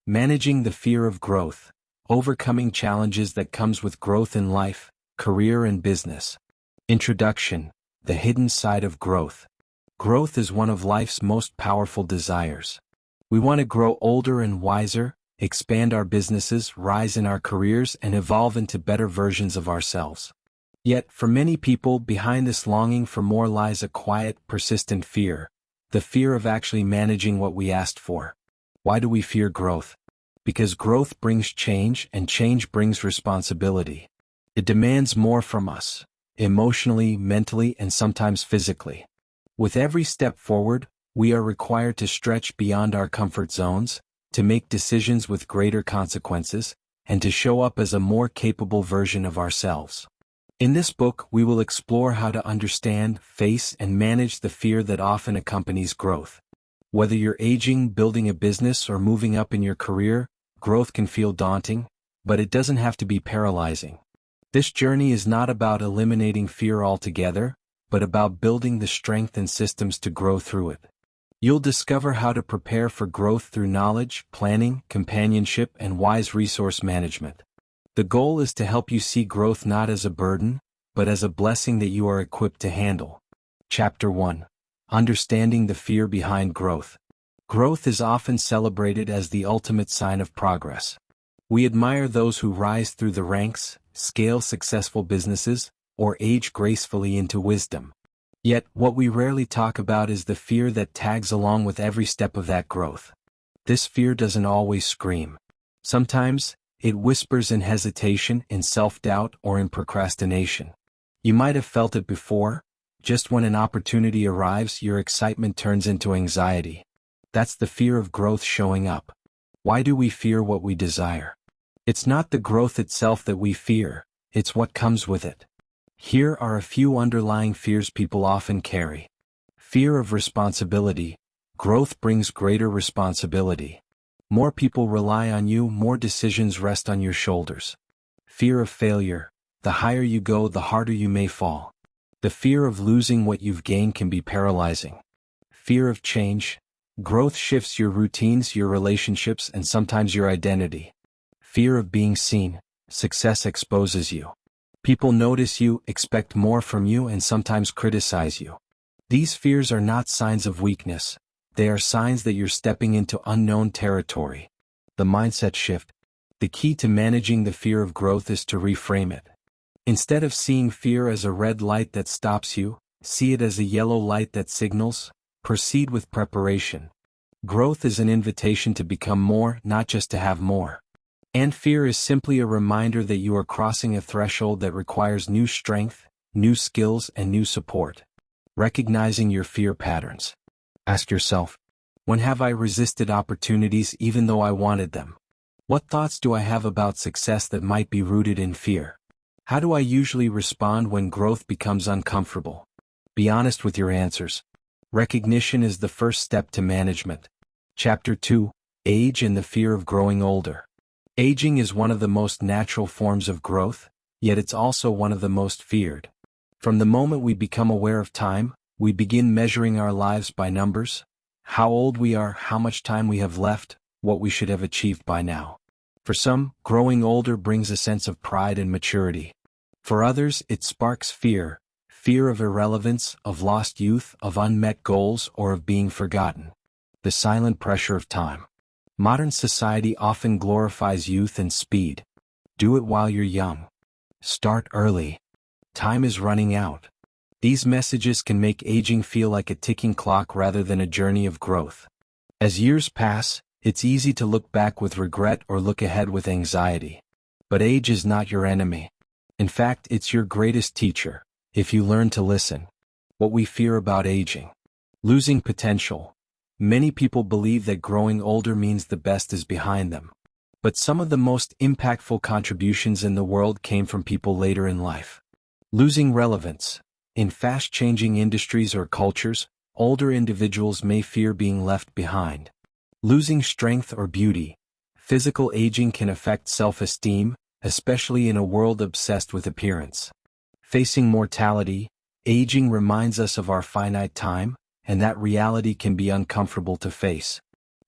Managing the fear of growth. Overcoming challenges that comes with growth in life, career and business. Introduction. The hidden side of growth. Growth is one of life's most powerful desires. We want to grow older and wiser, expand our businesses, rise in our careers, and evolve into better versions of ourselves. Yet, for many people, behind this longing for more lies a quiet, persistent fear. The fear of actually managing what we asked for. Why do we fear growth? Because growth brings change, and change brings responsibility. It demands more from us, emotionally, mentally, and sometimes physically. With every step forward, we are required to stretch beyond our comfort zones, to make decisions with greater consequences, and to show up as a more capable version of ourselves. In this book, we will explore how to understand, face, and manage the fear that often accompanies growth. Whether you're aging, building a business, or moving up in your career, growth can feel daunting, but it doesn't have to be paralyzing. This journey is not about eliminating fear altogether, but about building the strength and systems to grow through it. You'll discover how to prepare for growth through knowledge, planning, companionship, and wise resource management. The goal is to help you see growth not as a burden, but as a blessing that you are equipped to handle. Chapter 1. Understanding the fear behind growth. Growth is often celebrated as the ultimate sign of progress. We admire those who rise through the ranks, scale successful businesses, or age gracefully into wisdom. Yet, what we rarely talk about is the fear that tags along with every step of that growth. This fear doesn't always scream. Sometimes, it whispers in hesitation, in self-doubt, or in procrastination. You might have felt it before. Just when an opportunity arrives, your excitement turns into anxiety. That's the fear of growth showing up. Why do we fear what we desire? It's not the growth itself that we fear, it's what comes with it. Here are a few underlying fears people often carry. Fear of responsibility. Growth brings greater responsibility. More people rely on you, more decisions rest on your shoulders. Fear of failure. The higher you go, the harder you may fall. The fear of losing what you've gained can be paralyzing. Fear of change. Growth shifts your routines, your relationships, and sometimes your identity. Fear of being seen. Success exposes you. People notice you, expect more from you, and sometimes criticize you. These fears are not signs of weakness. They are signs that you're stepping into unknown territory. The mindset shift. The key to managing the fear of growth is to reframe it. Instead of seeing fear as a red light that stops you, see it as a yellow light that signals, proceed with preparation. Growth is an invitation to become more, not just to have more. And fear is simply a reminder that you are crossing a threshold that requires new strength, new skills, and new support. Recognizing your fear patterns. Ask yourself, when have I resisted opportunities even though I wanted them? What thoughts do I have about success that might be rooted in fear? How do I usually respond when growth becomes uncomfortable? Be honest with your answers. Recognition is the first step to management. Chapter 2. Age and the fear of growing older. Aging is one of the most natural forms of growth, yet it's also one of the most feared. From the moment we become aware of time, we begin measuring our lives by numbers, how old we are, how much time we have left, what we should have achieved by now. For some, growing older brings a sense of pride and maturity. For others, it sparks fear, fear of irrelevance, of lost youth, of unmet goals, or of being forgotten. The silent pressure of time. Modern society often glorifies youth and speed. Do it while you're young. Start early. Time is running out. These messages can make aging feel like a ticking clock rather than a journey of growth. As years pass, it's easy to look back with regret or look ahead with anxiety. But age is not your enemy. In fact, it's your greatest teacher, if you learn to listen. What we fear about aging. Losing potential. Many people believe that growing older means the best is behind them. But some of the most impactful contributions in the world came from people later in life. Losing relevance. In fast-changing industries or cultures, older individuals may fear being left behind. Losing strength or beauty. Physical aging can affect self-esteem, especially in a world obsessed with appearance. Facing mortality. Aging reminds us of our finite time, and that reality can be uncomfortable to face.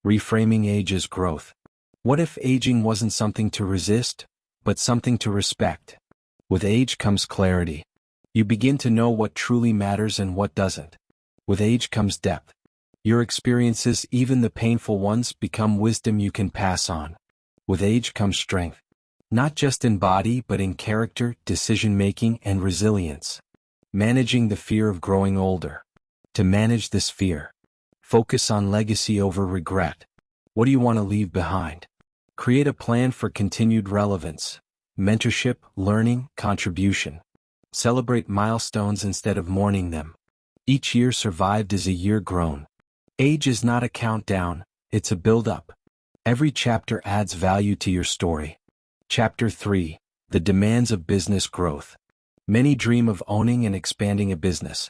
Reframing age as growth. What if aging wasn't something to resist, but something to respect? With age comes clarity. You begin to know what truly matters and what doesn't. With age comes depth. Your experiences, even the painful ones, become wisdom you can pass on. With age comes strength. Not just in body but in character, decision-making, and resilience. Managing the fear of growing older. To manage this fear, focus on legacy over regret. What do you want to leave behind? Create a plan for continued relevance, mentorship, learning, contribution. Celebrate milestones instead of mourning them. Each year survived is a year grown. Age is not a countdown, it's a build-up. Every chapter adds value to your story. Chapter 3: The Demands of Business Growth. Many dream of owning and expanding a business.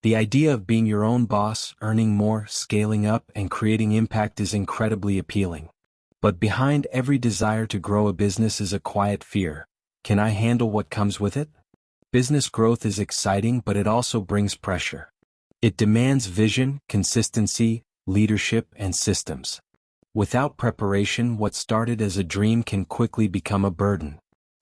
The idea of being your own boss, earning more, scaling up, and creating impact is incredibly appealing. But behind every desire to grow a business is a quiet fear. Can I handle what comes with it? Business growth is exciting, but it also brings pressure. It demands vision, consistency, leadership, and systems. Without preparation, what started as a dream can quickly become a burden.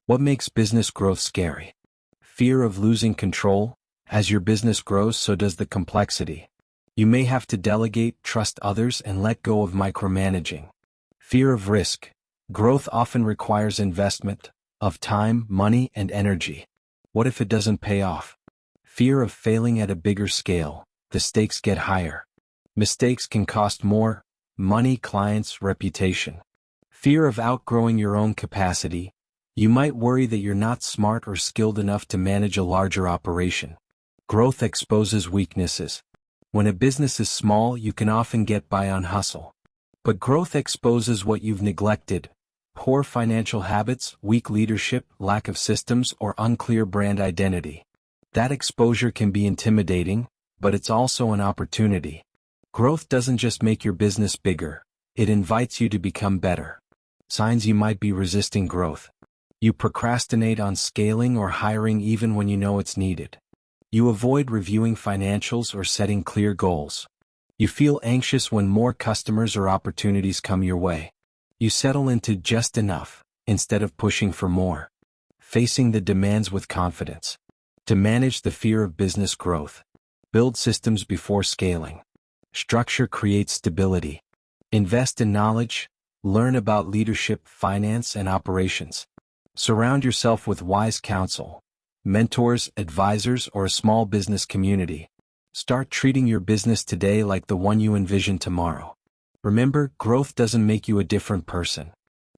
What makes business growth scary? Fear of losing control. As your business grows, so does the complexity. You may have to delegate, trust others, and let go of micromanaging. Fear of risk. Growth often requires investment of time, money, and energy. What if it doesn't pay off? Fear of failing at a bigger scale. The stakes get higher. Mistakes can cost more: money, clients, reputation. Fear of outgrowing your own capacity. You might worry that you're not smart or skilled enough to manage a larger operation. Growth exposes weaknesses. When a business is small, you can often get by on hustle. But growth exposes what you've neglected: poor financial habits, weak leadership, lack of systems, or unclear brand identity. That exposure can be intimidating, but it's also an opportunity. Growth doesn't just make your business bigger, it invites you to become better. Signs you might be resisting growth. You procrastinate on scaling or hiring even when you know it's needed. You avoid reviewing financials or setting clear goals. You feel anxious when more customers or opportunities come your way. You settle into just enough, instead of pushing for more. Facing the demands with confidence. To manage the fear of business growth. Build systems before scaling. Structure creates stability. Invest in knowledge. Learn about leadership, finance, and operations. Surround yourself with wise counsel, mentors, advisors, or a small business community. Start treating your business today like the one you envision tomorrow. Remember, growth doesn't make you a different person.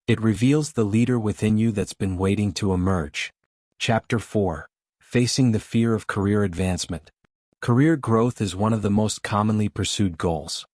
It reveals the leader within you that's been waiting to emerge. Chapter 4: Facing the Fear of Career Advancement. Career growth is one of the most commonly pursued goals.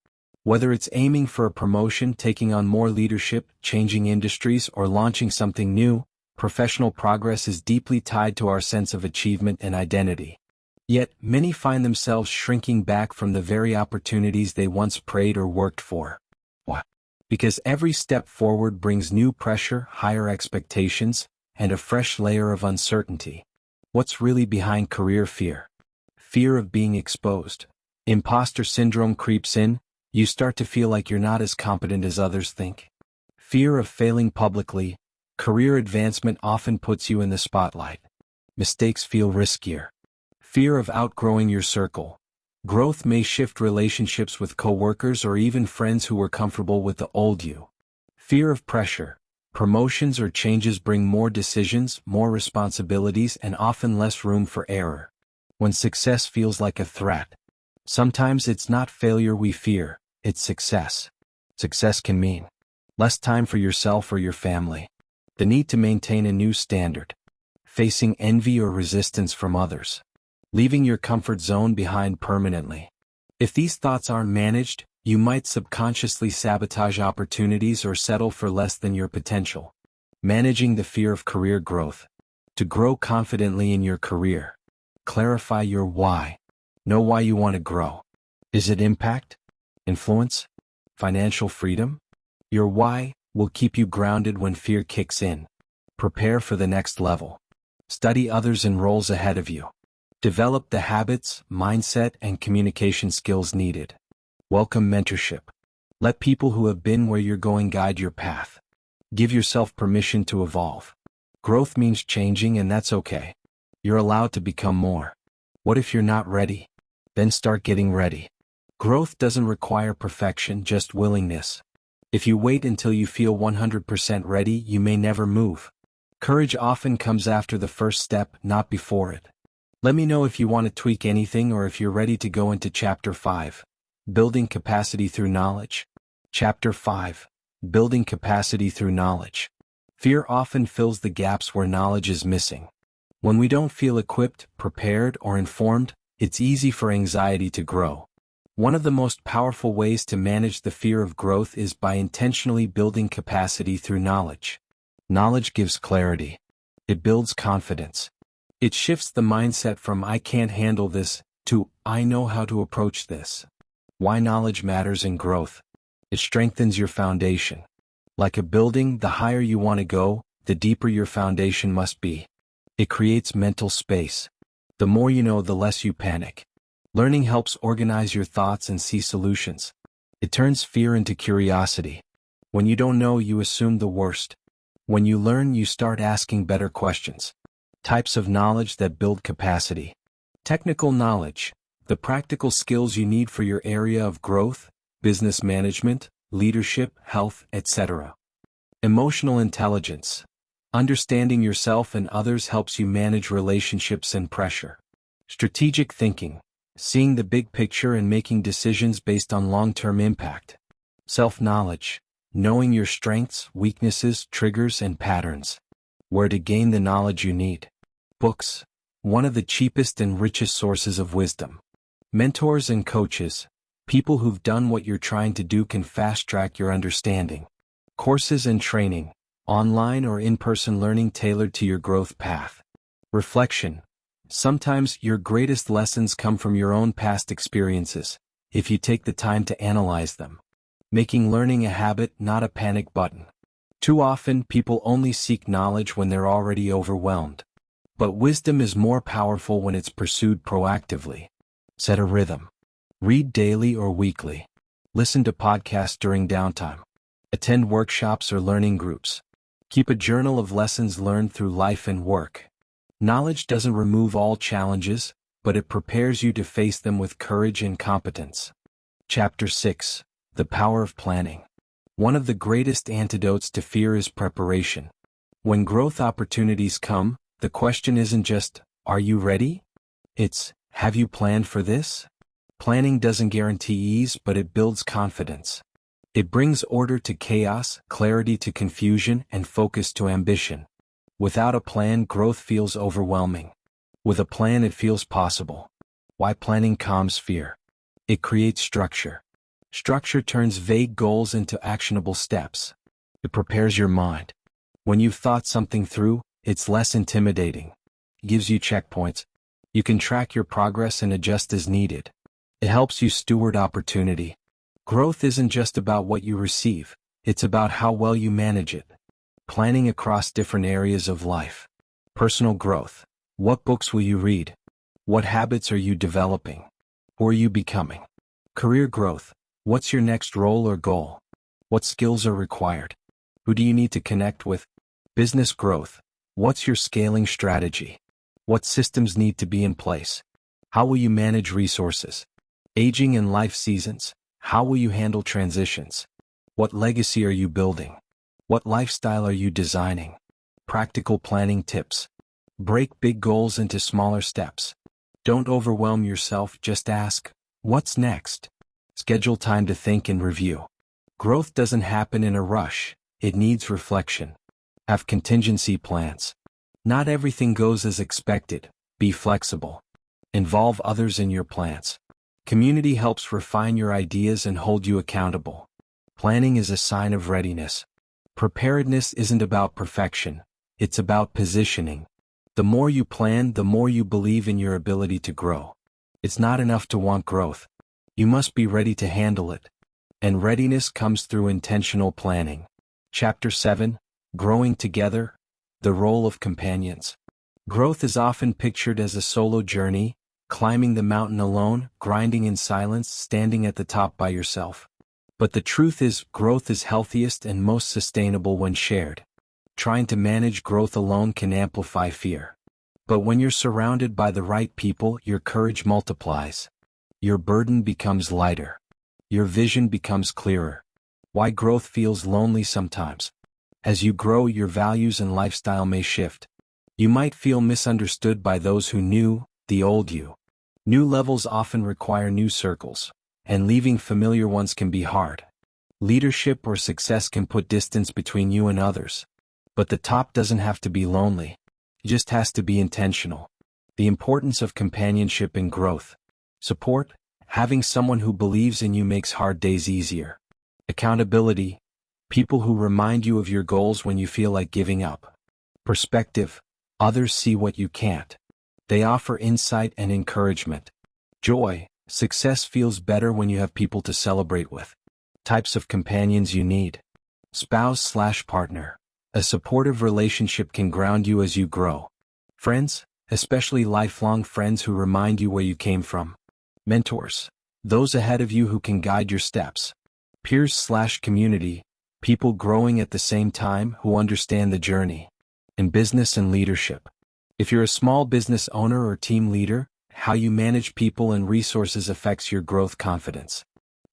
Whether it's aiming for a promotion, taking on more leadership, changing industries, or launching something new, professional progress is deeply tied to our sense of achievement and identity. Yet, many find themselves shrinking back from the very opportunities they once prayed or worked for. Why? Because every step forward brings new pressure, higher expectations, and a fresh layer of uncertainty. What's really behind career fear? Fear of being exposed. Imposter syndrome creeps in. You start to feel like you're not as competent as others think. Fear of failing publicly. Career advancement often puts you in the spotlight. Mistakes feel riskier. Fear of outgrowing your circle. Growth may shift relationships with coworkers or even friends who were comfortable with the old you. Fear of pressure. Promotions or changes bring more decisions, more responsibilities, and often less room for error. When success feels like a threat. Sometimes it's not failure we fear, it's success. Success can mean less time for yourself or your family. The need to maintain a new standard. Facing envy or resistance from others. Leaving your comfort zone behind permanently. If these thoughts aren't managed, you might subconsciously sabotage opportunities or settle for less than your potential. Managing the fear of career growth. To grow confidently in your career. Clarify your why. Know why you want to grow. Is it impact? Influence? Financial freedom? Your why will keep you grounded when fear kicks in. Prepare for the next level. Study others in roles ahead of you. Develop the habits, mindset, and communication skills needed. Welcome mentorship. Let people who have been where you're going guide your path. Give yourself permission to evolve. Growth means changing, and that's okay. You're allowed to become more. What if you're not ready? Then start getting ready. Growth doesn't require perfection, just willingness. If you wait until you feel 100% ready, you may never move. Courage often comes after the first step, not before it. Let me know if you want to tweak anything or if you're ready to go into Chapter 5, Building Capacity Through Knowledge. Chapter 5, Building Capacity Through Knowledge. Fear often fills the gaps where knowledge is missing. When we don't feel equipped, prepared, or informed, it's easy for anxiety to grow. One of the most powerful ways to manage the fear of growth is by intentionally building capacity through knowledge. Knowledge gives clarity. It builds confidence. It shifts the mindset from "I can't handle this" to "I know how to approach this." Why knowledge matters in growth. It strengthens your foundation. Like a building, the higher you want to go, the deeper your foundation must be. It creates mental space. The more you know, the less you panic. Learning helps organize your thoughts and see solutions. It turns fear into curiosity. When you don't know, you assume the worst. When you learn, you start asking better questions. Types of knowledge that build capacity. Technical knowledge, the practical skills you need for your area of growth, business management, leadership, health, etc. Emotional intelligence. Understanding yourself and others helps you manage relationships and pressure. Strategic thinking. Seeing the big picture and making decisions based on long-term impact. Self-knowledge. Knowing your strengths, weaknesses, triggers, and patterns. Where to gain the knowledge you need. Books. One of the cheapest and richest sources of wisdom. Mentors and coaches. People who've done what you're trying to do can fast-track your understanding. Courses and training. Online or in-person learning tailored to your growth path. Reflection. Sometimes your greatest lessons come from your own past experiences, if you take the time to analyze them. Making learning a habit, not a panic button. Too often, people only seek knowledge when they're already overwhelmed. But wisdom is more powerful when it's pursued proactively. Set a rhythm. Read daily or weekly. Listen to podcasts during downtime. Attend workshops or learning groups. Keep a journal of lessons learned through life and work. Knowledge doesn't remove all challenges, but it prepares you to face them with courage and competence. Chapter 6. The Power of Planning. One of the greatest antidotes to fear is preparation. When growth opportunities come, the question isn't just, "Are you ready?" It's, "Have you planned for this?" Planning doesn't guarantee ease, but it builds confidence. It brings order to chaos, clarity to confusion, and focus to ambition. Without a plan, growth feels overwhelming. With a plan, it feels possible. Why planning calms fear? It creates structure. Structure turns vague goals into actionable steps. It prepares your mind. When you've thought something through, it's less intimidating. It gives you checkpoints. You can track your progress and adjust as needed. It helps you steward opportunity. Growth isn't just about what you receive, it's about how well you manage it. Planning across different areas of life. Personal growth. What books will you read? What habits are you developing? Who are you becoming? Career growth. What's your next role or goal? What skills are required? Who do you need to connect with? Business growth. What's your scaling strategy? What systems need to be in place? How will you manage resources? Aging and life seasons. How will you handle transitions? What legacy are you building? What lifestyle are you designing? Practical planning tips. Break big goals into smaller steps. Don't overwhelm yourself, just ask, "What's next?" Schedule time to think and review. Growth doesn't happen in a rush, it needs reflection. Have contingency plans. Not everything goes as expected, be flexible. Involve others in your plans. Community helps refine your ideas and hold you accountable. Planning is a sign of readiness. Preparedness isn't about perfection, it's about positioning. The more you plan, the more you believe in your ability to grow. It's not enough to want growth. You must be ready to handle it. And readiness comes through intentional planning. Chapter 7. Growing Together. The Role of Companions. Growth is often pictured as a solo journey, climbing the mountain alone, grinding in silence, standing at the top by yourself. But the truth is, growth is healthiest and most sustainable when shared. Trying to manage growth alone can amplify fear. But when you're surrounded by the right people, your courage multiplies. Your burden becomes lighter. Your vision becomes clearer. Why growth feels lonely sometimes. As you grow, your values and lifestyle may shift. You might feel misunderstood by those who knew the old you. New levels often require new circles, and leaving familiar ones can be hard. Leadership or success can put distance between you and others. But the top doesn't have to be lonely. It just has to be intentional. The importance of companionship and growth. Support, having someone who believes in you makes hard days easier. Accountability, people who remind you of your goals when you feel like giving up. Perspective, others see what you can't. They offer insight and encouragement. Joy, success feels better when you have people to celebrate with. Types of companions you need. Spouse/partner. A supportive relationship can ground you as you grow. Friends, especially lifelong friends who remind you where you came from. Mentors, those ahead of you who can guide your steps. Peers/community, people growing at the same time who understand the journey. In business and leadership. If you're a small business owner or team leader, how you manage people and resources affects your growth confidence.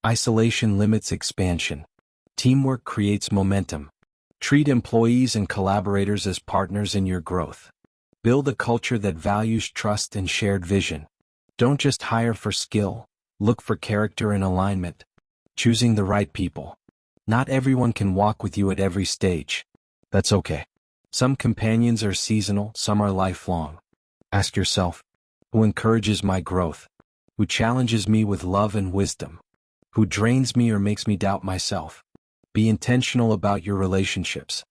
Isolation limits expansion. Teamwork creates momentum. Treat employees and collaborators as partners in your growth. Build a culture that values trust and shared vision. Don't just hire for skill, look for character and alignment. Choosing the right people. Not everyone can walk with you at every stage. That's okay. Some companions are seasonal, some are lifelong. Ask yourself, who encourages my growth? Who challenges me with love and wisdom? Who drains me or makes me doubt myself? Be intentional about your relationships.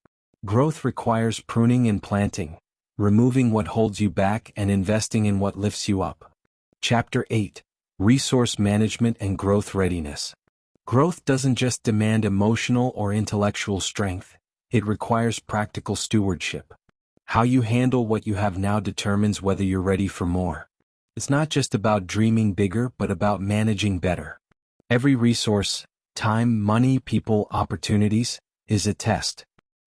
Growth requires pruning and planting, removing what holds you back and investing in what lifts you up. Chapter 8. Resource Management and Growth Readiness. Growth doesn't just demand emotional or intellectual strength, it requires practical stewardship. How you handle what you have now determines whether you're ready for more. It's not just about dreaming bigger, but about managing better. Every resource, time, money, people, opportunities, is a test.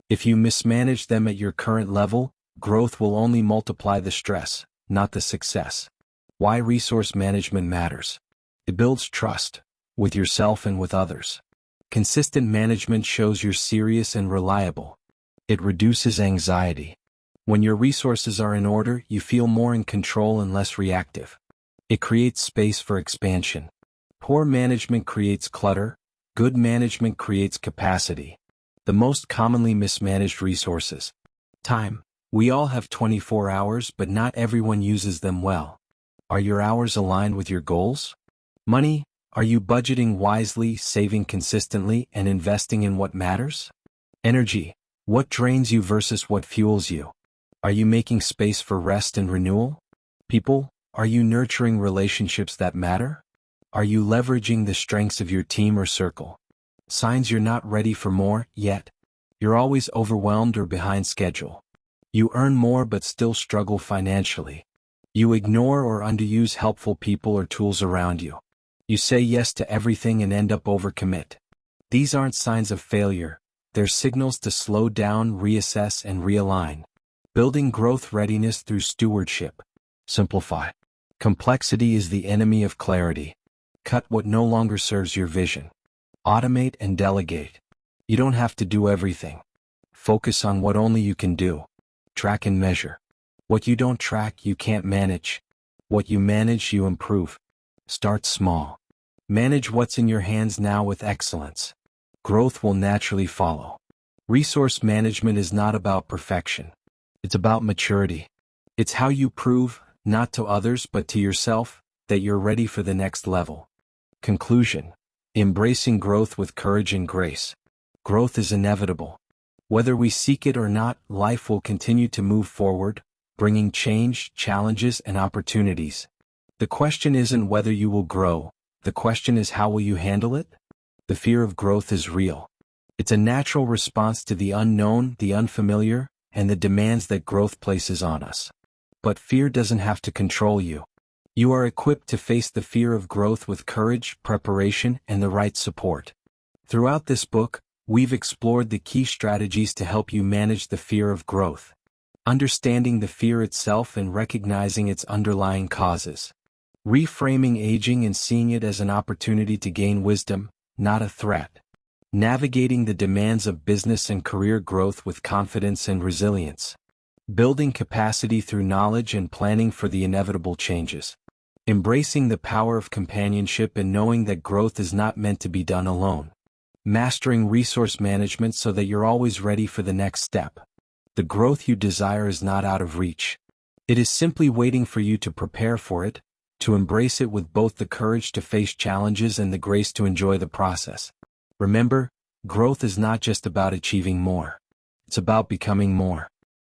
If you mismanage them at your current level, growth will only multiply the stress, not the success. Why resource management matters. It builds trust, with yourself and with others. Consistent management shows you're serious and reliable. It reduces anxiety. When your resources are in order, you feel more in control and less reactive. It creates space for expansion. Poor management creates clutter. Good management creates capacity. The most commonly mismanaged resources. Time. We all have 24 hours, but not everyone uses them well. Are your hours aligned with your goals? Money. Are you budgeting wisely, saving consistently, and investing in what matters? Energy. What drains you versus what fuels you? Are you making space for rest and renewal? People. Are you nurturing relationships that matter? Are you leveraging the strengths of your team or circle? Signs you're not ready for more yet. You're always overwhelmed or behind schedule. You earn more but still struggle financially. You ignore or underuse helpful people or tools around you. You say yes to everything and end up overcommit. These aren't signs of failure, they're signals to slow down, reassess, and realign. Building growth readiness through stewardship. Simplify. Complexity is the enemy of clarity. Cut what no longer serves your vision. Automate and delegate. You don't have to do everything. Focus on what only you can do. Track and measure. What you don't track, you can't manage. What you manage, you improve. Start small. Manage what's in your hands now with excellence. Growth will naturally follow. Resource management is not about perfection. It's about maturity. It's how you prove, not to others but to yourself, that you're ready for the next level. Conclusion. Embracing growth with courage and grace. Growth is inevitable. Whether we seek it or not, life will continue to move forward, bringing change, challenges, and opportunities. The question isn't whether you will grow, the question is how will you handle it? The fear of growth is real. It's a natural response to the unknown, the unfamiliar, and the demands that growth places on us. But fear doesn't have to control you. You are equipped to face the fear of growth with courage, preparation, and the right support. Throughout this book, we've explored the key strategies to help you manage the fear of growth, understanding the fear itself and recognizing its underlying causes, reframing aging and seeing it as an opportunity to gain wisdom, not a threat, navigating the demands of business and career growth with confidence and resilience, building capacity through knowledge and planning for the inevitable changes, embracing the power of companionship and knowing that growth is not meant to be done alone, mastering resource management so that you're always ready for the next step. The growth you desire is not out of reach. It is simply waiting for you to prepare for it, to embrace it with both the courage to face challenges and the grace to enjoy the process. Remember, growth is not just about achieving more. It's about becoming more.